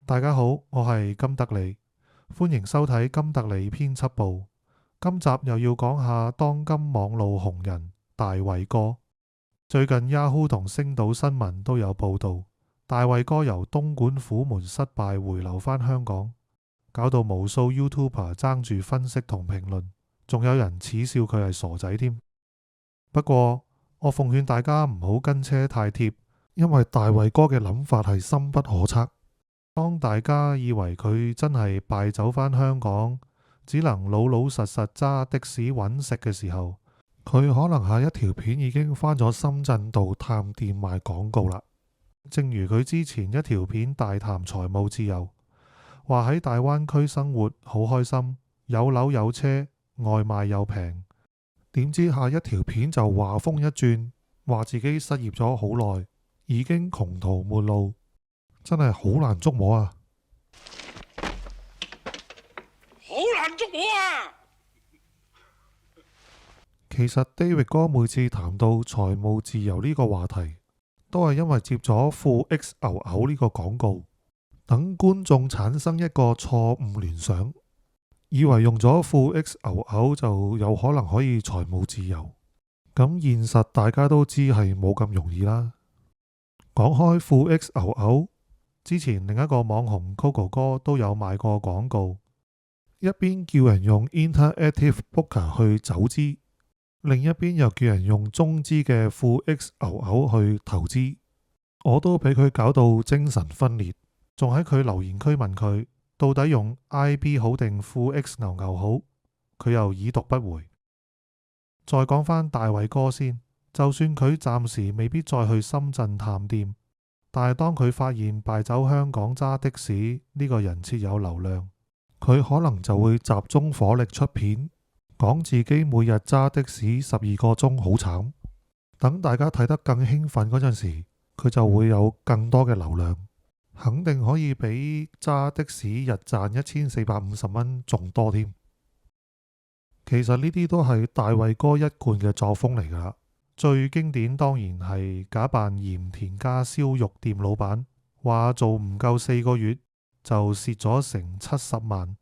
大家好，我係金德利，歡迎收睇金德利編輯部。今集又要講下當今網路紅人大衛哥。最近 Yahoo 同星島新聞都有報道，大衛哥由東莞虎門失敗回流返香港，搞到無數 YouTuber 爭住分析同評論，仲有人恥笑佢係傻仔添。不過我奉勸大家唔好跟車太貼，因為大衛哥嘅諗法係深不可測。當大家以為佢真係敗走返香港，只能老老實實揸的士揾食嘅時候，佢可能下一條片已經返咗深圳度探店賣廣告啦。正如佢之前一條片大談財務自由，話喺大灣區生活好開心，有樓有車，外賣又平。點知下一條片就話風一轉，話自己失業咗好耐，已經窮途末路。真係好難捉摸啊！好難捉摸啊！其實 David 哥每次談到財務自由呢個話題，都係因為接咗富 X 牛牛呢個廣告，等觀眾產生一個錯誤聯想，以為用咗富 X 牛牛就有可能可以財務自由。咁現實大家都知係冇咁容易啦。講開富 X 牛牛，之前另一個網紅 Coco 哥都有賣過廣告，一邊叫人用 Interactive Broker 去走資，另一邊又叫人用中資嘅富 X 牛牛去投資。我都俾佢搞到精神分裂，仲喺佢留言區問佢到底用 IB 好定富 X 牛牛好，佢又已讀不回。再講返大衛哥先，就算佢暫時未必再去深圳探店，但係當佢發現敗走香港揸的士呢個人設有流量，佢可能就會集中火力出片，講自己每日揸的士12個鐘好慘。等大家睇得更興奮嗰陣時，佢就會有更多嘅流量，肯定可以比揸的士日賺1450蚊仲多添。其實呢啲都係大衛哥一貫嘅作風嚟㗎。最經典當然係假扮鹽田家燒肉店老闆，話做唔夠4個月就蝕咗成70萬，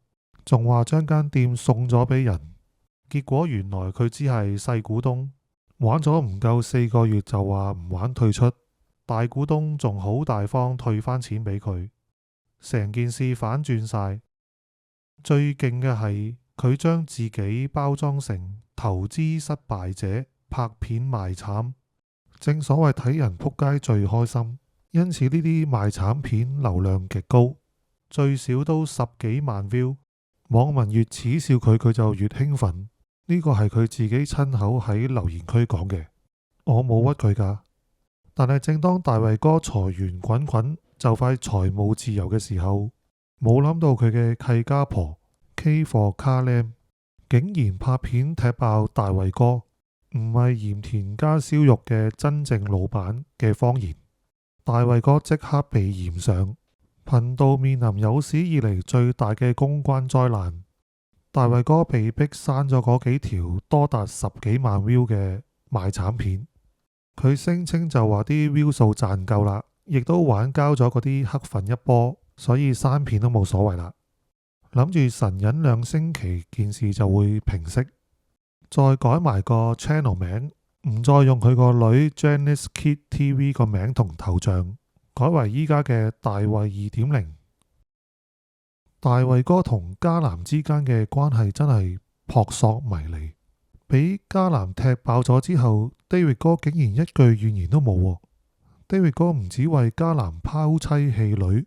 仲話將間店送咗俾人，結果原來佢只係細股東，玩咗唔夠4個月就話唔玩退出，大股東仲好大方退返錢俾佢，成件事反轉晒。最勁嘅係佢將自己包裝成投資失敗者，拍片賣慘，正所謂睇人撲街最開心，因此呢啲賣慘片流量極高，最少都10幾萬 view。網民越恥笑佢，佢就越興奮。呢個係佢自己親口喺留言區講嘅，我冇屈佢㗎。但係正當大衛哥財源滾滾，就快財務自由嘅時候，冇諗到佢嘅契家婆 K for Car 竟然拍片踢爆大衛哥唔係鹽田家燒肉嘅真正老闆嘅謊言。大衛哥即刻被炎上，頻道面臨有史以嚟最大嘅公關災難。大衛哥被逼刪咗嗰幾條多達10幾萬 view 嘅賣慘片，佢聲稱就話啲 view 數賺夠啦，亦都玩交咗嗰啲黑粉一波，所以刪片都冇所謂啦。諗住神隱2星期件事就會平息，再改埋個 channel 名，唔再用佢個女 Janice Kid TV 個名同頭像，改為依家嘅大衛2.0。大衛哥同嘉南之間嘅關係真係撲朔迷離，俾嘉南踢爆咗之後，David 哥竟然一句怨言都冇。David 哥唔止為嘉南拋妻棄女，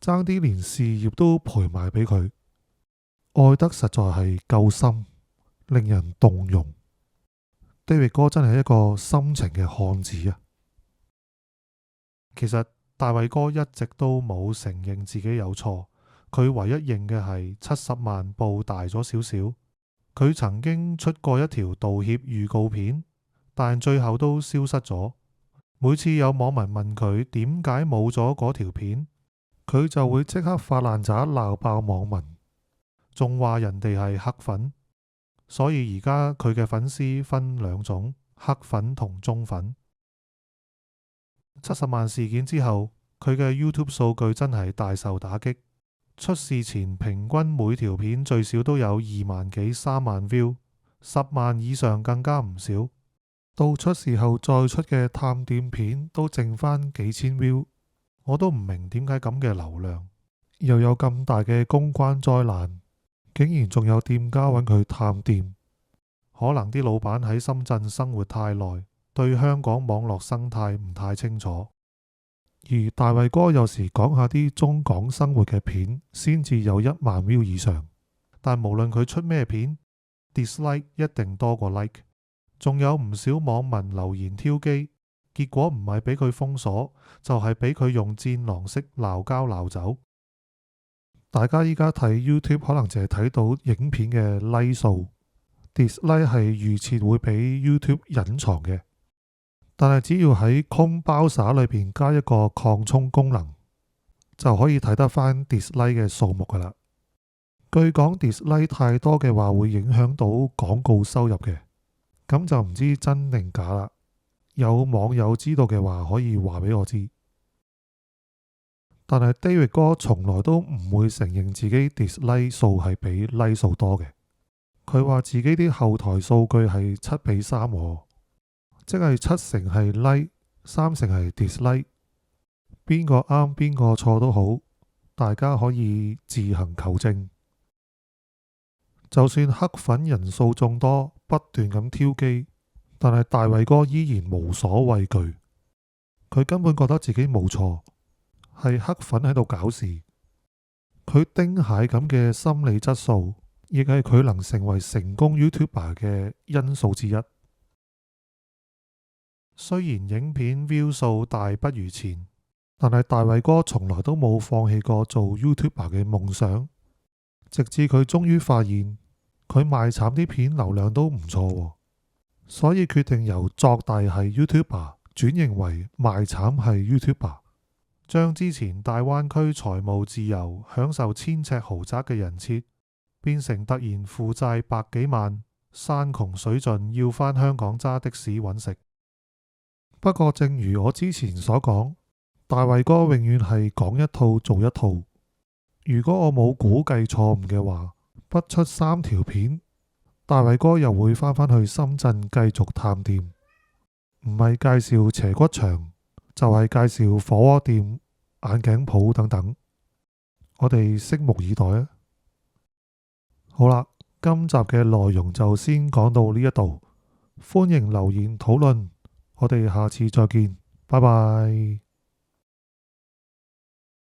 爭啲連事業都賠埋俾佢，愛得實在係夠深，令人動容。David 哥真係一個深情嘅漢子啊！其實大衛哥一直都冇承認自己有錯，佢唯一認嘅係70萬報大咗少少。佢曾經出過一條道歉預告片，但最後都消失咗。每次有網民問佢點解冇咗嗰條片，佢就會即刻發爛渣鬧爆網民，仲話人哋係黑粉。所以而家佢嘅粉絲分2種，黑粉同中粉。70萬事件之後，佢嘅 YouTube 數據真係大受打擊。出事前平均每條片最少都有2萬幾3萬 view， 10萬以上更加唔少。到出事後再出嘅探店片都剩返幾千 view， 我都唔明點解咁嘅流量，又有咁大嘅公關災難，竟然仲有店家揾佢探店。可能啲老闆喺深圳生活太耐，對香港網絡生態唔太清楚。而大衛哥有時講下啲中港生活嘅片，先至有1萬 view 以上。但無論佢出咩片 ，dislike 一定多過 like。仲有唔少網民留言挑機，結果唔係俾佢封鎖，就係俾佢用戰狼式鬧交鬧走。大家依家睇 YouTube 可能淨係睇到影片嘅 like 數，dislike 係預設會俾 YouTube 隱藏嘅。但係只要喺 Chrome Browser 裏邊加一個擴充功能，就可以睇得返 dislike 嘅數目噶啦。據講 dislike 太多嘅話會影響到廣告收入嘅，咁就唔知真定假啦。有網友知道嘅話可以話俾我知。但係 David 哥從來都唔會承認自己 dislike 數係比 like 數多嘅。佢話自己啲後台數據係7:3喎。即係7成係 like， 3成係 dislike， 邊個啱邊個錯都好，大家可以自行求證。就算黑粉人數眾多，不斷咁挑機，但係大衛哥依然無所畏懼。佢根本覺得自己冇錯，係黑粉喺度搞事。佢丁蟹咁嘅心理質素，亦係佢能成為成功 YouTuber 嘅因素之一。雖然影片 view 數大不如前，但係大衛哥從來都冇放棄過做 YouTuber 嘅夢想，直至佢終於發現佢賣慘啲片流量都唔錯，所以決定由作大係 YouTuber 轉型為賣慘係 YouTuber， 將之前大灣區財務自由、享受1000尺豪宅嘅人設，變成突然負債百幾萬、山窮水盡要返香港揸的士揾食。不過正如我之前所講，大衛哥永遠係講一套做一套。如果我冇估計錯誤嘅話，不出3條片，大衛哥又會返返去深圳繼續探店，唔係介紹斜骨場，就係介紹火鍋店、眼鏡鋪等等。我哋拭目以待啊！好啦，今集嘅內容就先講到呢一度，歡迎留言討論。我哋下次再見，拜拜。